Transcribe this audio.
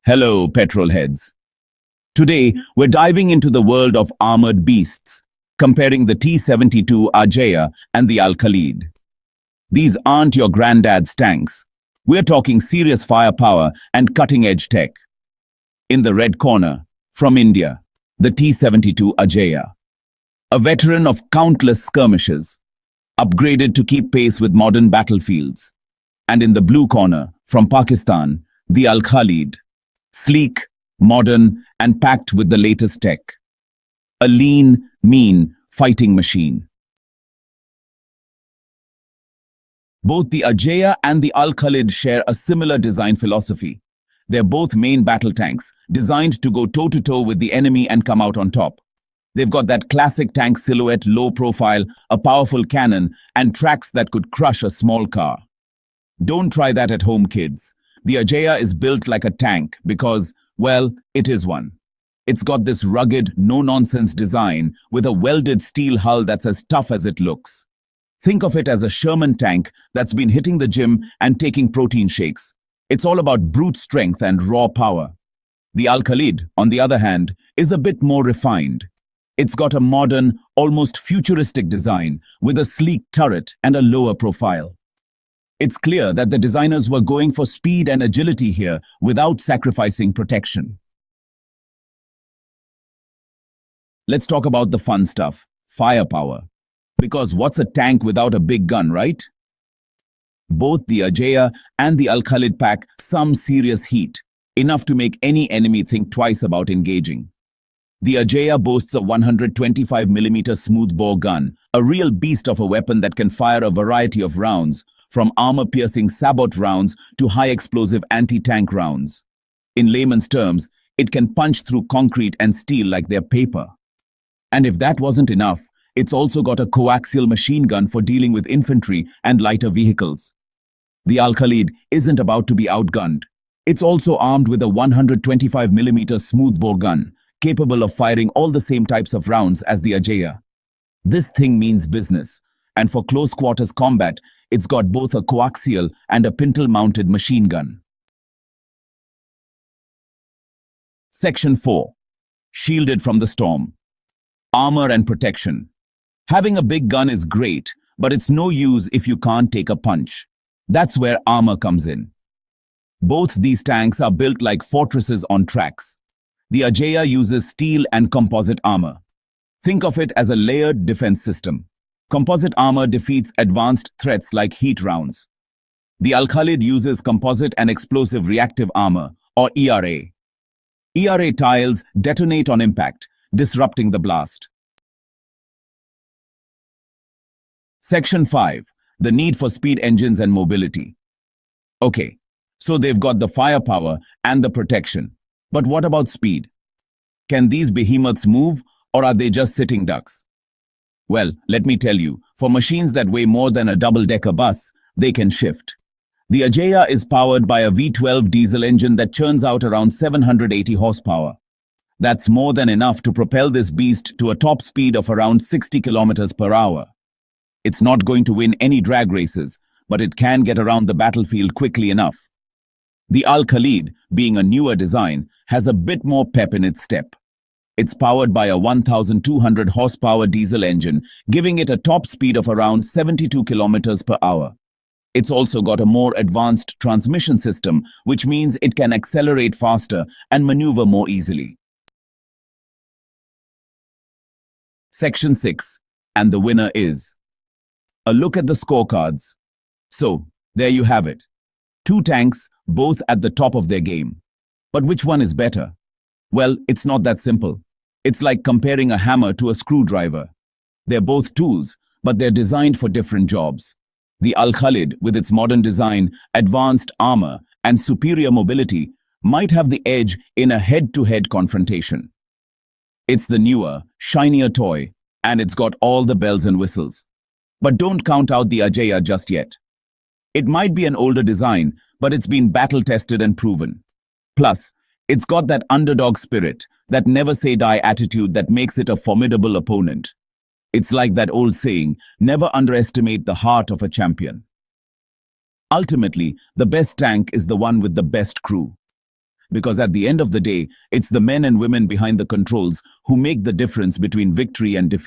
Hello, petrol heads. Today, we're diving into the world of armored beasts, comparing the T-72 Ajeya and the Al-Khalid. These aren't your granddad's tanks. We're talking serious firepower and cutting-edge tech. In the red corner, from India, the T-72 Ajeya, a veteran of countless skirmishes, upgraded to keep pace with modern battlefields. And in the blue corner, from Pakistan, the Al-Khalid, sleek, modern, and packed with the latest tech. A lean, mean fighting machine. Both the Ajeya and the Al-Khalid share a similar design philosophy. They're both main battle tanks, designed to go toe-to-toe with the enemy and come out on top. They've got that classic tank silhouette, low profile, a powerful cannon, and tracks that could crush a small car. Don't try that at home, kids. The Ajeya is built like a tank because, well, it is one. It's got this rugged, no-nonsense design with a welded steel hull that's as tough as it looks. Think of it as a Sherman tank that's been hitting the gym and taking protein shakes. It's all about brute strength and raw power. The Al-Khalid, on the other hand, is a bit more refined. It's got a modern, almost futuristic design with a sleek turret and a lower profile. It's clear that the designers were going for speed and agility here without sacrificing protection. Let's talk about the fun stuff, firepower. Because what's a tank without a big gun, right? Both the Ajeya and the Al-Khalid pack some serious heat, enough to make any enemy think twice about engaging. The Ajeya boasts a 125mm smoothbore gun, a real beast of a weapon that can fire a variety of rounds, from armor-piercing sabot rounds to high-explosive anti-tank rounds. In layman's terms, it can punch through concrete and steel like they're paper. And if that wasn't enough, it's also got a coaxial machine gun for dealing with infantry and lighter vehicles. The Al-Khalid isn't about to be outgunned. It's also armed with a 125mm smoothbore gun, capable of firing all the same types of rounds as the Ajeya. This thing means business, and for close-quarters combat, it's got both a coaxial and a pintle-mounted machine gun. Section 4. Shielded from the storm. Armor and protection. Having a big gun is great, but it's no use if you can't take a punch. That's where armor comes in. Both these tanks are built like fortresses on tracks. The Ajeya uses steel and composite armor. Think of it as a layered defense system. Composite armor defeats advanced threats like heat rounds. The Al-Khalid uses composite and explosive reactive armor, or ERA. ERA tiles detonate on impact, disrupting the blast. Section 5. The need for speed engines and mobility. Okay, so they've got the firepower and the protection. But what about speed? Can these behemoths move, or are they just sitting ducks? Well, let me tell you, for machines that weigh more than a double-decker bus, they can shift. The Ajeya is powered by a V12 diesel engine that churns out around 780 horsepower. That's more than enough to propel this beast to a top speed of around 60 kilometers per hour. It's not going to win any drag races, but it can get around the battlefield quickly enough. The Al-Khalid, being a newer design, has a bit more pep in its step. It's powered by a 1,200 horsepower diesel engine, giving it a top speed of around 72 kilometers per hour. It's also got a more advanced transmission system, which means it can accelerate faster and maneuver more easily. Section 6. And the winner is... A look at the scorecards. So, there you have it. Two tanks, both at the top of their game. But which one is better? Well, it's not that simple. It's like comparing a hammer to a screwdriver. They're both tools, but they're designed for different jobs. The Al-Khalid, with its modern design, advanced armor, and superior mobility, might have the edge in a head-to-head confrontation. It's the newer, shinier toy, and it's got all the bells and whistles. But don't count out the Ajeya just yet. It might be an older design, but it's been battle-tested and proven. Plus, it's got that underdog spirit, that never-say-die attitude that makes it a formidable opponent. It's like that old saying, never underestimate the heart of a champion. Ultimately, the best tank is the one with the best crew. because at the end of the day, it's the men and women behind the controls who make the difference between victory and defeat.